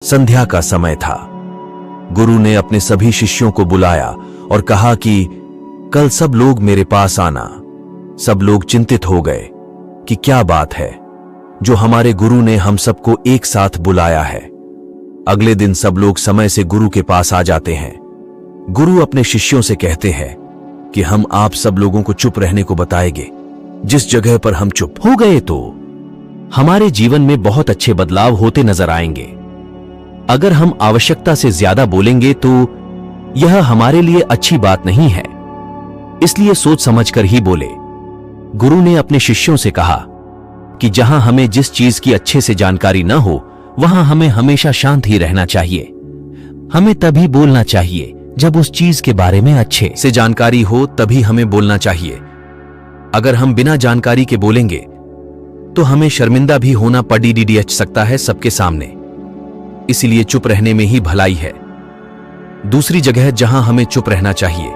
संध्या का समय था। गुरु ने अपने सभी शिष्यों को बुलाया और कहा कि कल सब लोग मेरे पास आना। सब लोग चिंतित हो गए कि क्या बात है जो हमारे गुरु ने हम सबको एक साथ बुलाया है। अगले दिन सब लोग समय से गुरु के पास आ जाते हैं। गुरु अपने शिष्यों से कहते हैं कि हम आप सब लोगों को चुप रहने को बताएंगे। जिस जगह पर हम चुप हो गए तो हमारे जीवन में बहुत अच्छे बदलाव होते नजर आएंगे। अगर हम आवश्यकता से ज्यादा बोलेंगे तो यह हमारे लिए अच्छी बात नहीं है, इसलिए सोच समझकर ही बोले। गुरु ने अपने शिष्यों से कहा कि जहां हमें जिस चीज की अच्छे से जानकारी न हो वहां हमें हमेशा शांत ही रहना चाहिए। हमें तभी बोलना चाहिए जब उस चीज के बारे में अच्छे से जानकारी हो, तभी हमें बोलना चाहिए। अगर हम बिना जानकारी के बोलेंगे तो हमें शर्मिंदा भी होना पड़ सकता है सबके सामने। इसीलिए चुप रहने में ही भलाई है। दूसरी जगह जहां हमें चुप रहना चाहिए,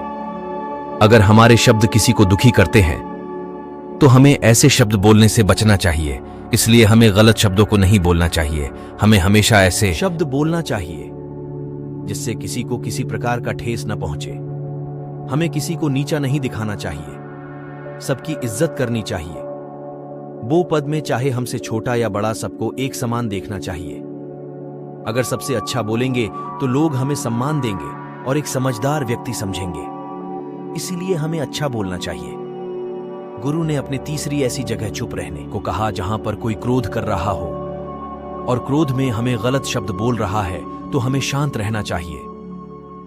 अगर हमारे शब्द किसी को दुखी करते हैं तो हमें ऐसे शब्द बोलने से बचना चाहिए। इसलिए हमें गलत शब्दों को नहीं बोलना चाहिए। हमें हमेशा ऐसे शब्द बोलना चाहिए जिससे किसी को किसी प्रकार का ठेस न पहुंचे। हमें किसी को नीचा नहीं दिखाना चाहिए, सबकी इज्जत करनी चाहिए। वो पद में चाहे हमसे छोटा या बड़ा, सबको एक समान देखना चाहिए। अगर सबसे अच्छा बोलेंगे तो लोग हमें सम्मान देंगे और एक समझदार व्यक्ति समझेंगे। इसीलिए हमें अच्छा बोलना चाहिए। गुरु ने अपनी तीसरी ऐसी जगह चुप रहने को कहा जहां पर कोई क्रोध कर रहा हो और क्रोध में हमें गलत शब्द बोल रहा है तो हमें शांत रहना चाहिए।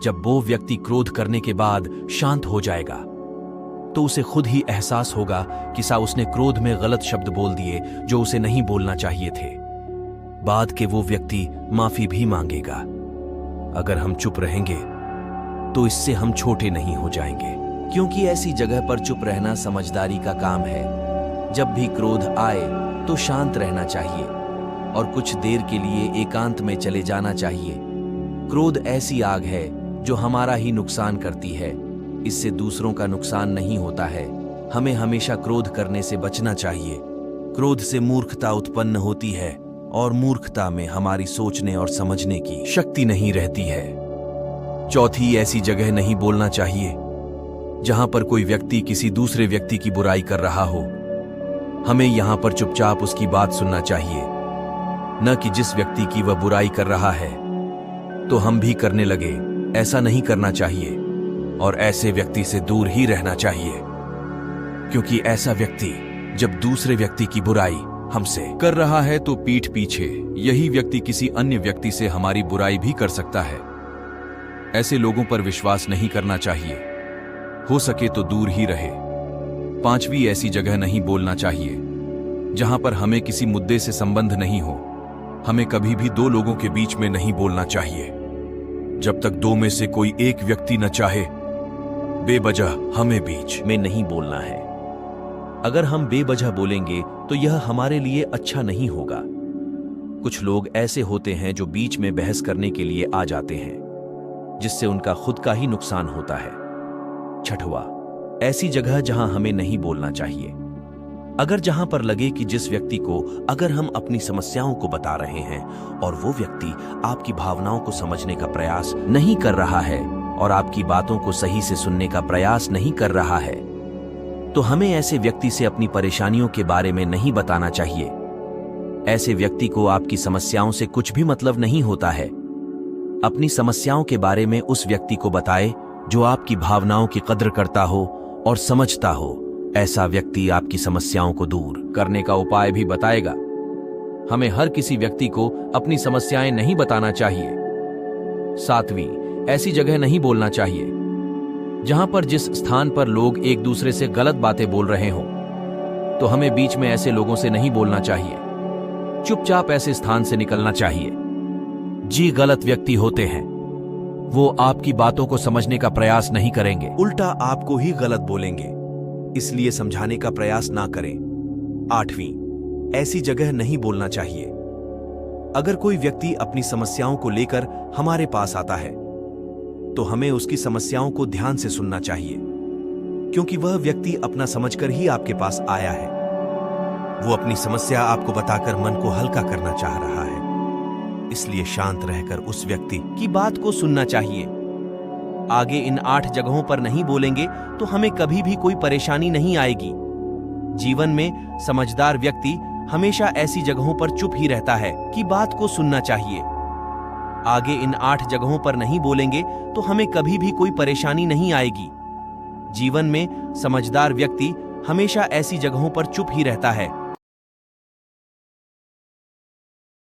जब वो व्यक्ति क्रोध करने के बाद शांत हो जाएगा तो उसे खुद ही एहसास होगा कि उसने क्रोध में गलत शब्द बोल दिए जो उसे नहीं बोलना चाहिए थे। बाद के वो व्यक्ति माफी भी मांगेगा। अगर हम चुप रहेंगे तो इससे हम छोटे नहीं हो जाएंगे, क्योंकि ऐसी जगह पर चुप रहना समझदारी का काम है। जब भी क्रोध आए तो शांत रहना चाहिए और कुछ देर के लिए एकांत में चले जाना चाहिए। क्रोध ऐसी आग है जो हमारा ही नुकसान करती है, इससे दूसरों का नुकसान नहीं होता है। हमें हमेशा क्रोध करने से बचना चाहिए। क्रोध से मूर्खता उत्पन्न होती है और मूर्खता में हमारी सोचने और समझने की शक्ति नहीं रहती है। चौथी ऐसी जगह नहीं बोलना चाहिए जहां पर कोई व्यक्ति किसी दूसरे व्यक्ति की बुराई कर रहा हो। हमें यहां पर चुपचाप उसकी बात सुनना चाहिए, न कि जिस व्यक्ति की वह बुराई कर रहा है तो हम भी करने लगे। ऐसा नहीं करना चाहिए और ऐसे व्यक्ति से दूर ही रहना चाहिए, क्योंकि ऐसा व्यक्ति जब दूसरे व्यक्ति की बुराई हमसे कर रहा है तो पीठ पीछे यही व्यक्ति किसी अन्य व्यक्ति से हमारी बुराई भी कर सकता है। ऐसे लोगों पर विश्वास नहीं करना चाहिए, हो सके तो दूर ही रहे। पांचवी ऐसी जगह नहीं बोलना चाहिए जहां पर हमें किसी मुद्दे से संबंध नहीं हो। हमें कभी भी दो लोगों के बीच में नहीं बोलना चाहिए जब तक दो में से कोई एक व्यक्ति न चाहे। बेवजह हमें बीच में नहीं बोलना है। अगर हम बेवजह बोलेंगे तो यह हमारे लिए अच्छा नहीं होगा। कुछ लोग ऐसे होते हैं जो बीच में बहस करने के लिए आ जाते हैं, जिससे उनका खुद का ही नुकसान होता है। छठवा ऐसी जगह जहां हमें नहीं बोलना चाहिए, अगर जहां पर लगे कि जिस व्यक्ति को अगर हम अपनी समस्याओं को बता रहे हैं और वो व्यक्ति आपकी भावनाओं को समझने का प्रयास नहीं कर रहा है और आपकी बातों को सही से सुनने का प्रयास नहीं कर रहा है, तो हमें ऐसे व्यक्ति से अपनी परेशानियों के बारे में नहीं बताना चाहिए। ऐसे व्यक्ति को आपकी समस्याओं से कुछ भी मतलब नहीं होता है। अपनी समस्याओं के बारे में उस व्यक्ति को बताएं जो आपकी भावनाओं की कद्र करता हो और समझता हो। ऐसा व्यक्ति आपकी समस्याओं को दूर करने का उपाय भी बताएगा। हमें हर किसी व्यक्ति को अपनी समस्याएं नहीं बताना चाहिए। सातवीं ऐसी जगह नहीं बोलना चाहिए जहां पर जिस स्थान पर लोग एक दूसरे से गलत बातें बोल रहे हों, तो हमें बीच में ऐसे लोगों से नहीं बोलना चाहिए। चुपचाप ऐसे स्थान से निकलना चाहिए। जी गलत व्यक्ति होते हैं, वो आपकी बातों को समझने का प्रयास नहीं करेंगे, उल्टा आपको ही गलत बोलेंगे, इसलिए समझाने का प्रयास ना करें। आठवीं ऐसी जगह नहीं बोलना चाहिए अगर कोई व्यक्ति अपनी समस्याओं को लेकर हमारे पास आता है तो हमें उसकी समस्याओं को ध्यान से सुनना चाहिए, क्योंकि वह व्यक्ति अपना समझकर ही आपके पास आया है। वो अपनी समस्या आपको बताकर मन को हल्का करना चाह रहा है। इसलिए शांत रहकर उस व्यक्ति की बात को सुनना चाहिए। आगे इन 8 जगहों पर नहीं बोलेंगे तो हमें कभी भी कोई परेशानी नहीं आएगी। जीवन में समझदार व्यक्ति हमेशा ऐसी जगहों पर चुप ही रहता है कि बात को सुनना चाहिए। आगे इन 8 जगहों पर नहीं बोलेंगे तो हमें कभी भी कोई परेशानी नहीं आएगी। जीवन में समझदार व्यक्ति हमेशा ऐसी जगहों पर चुप ही रहता है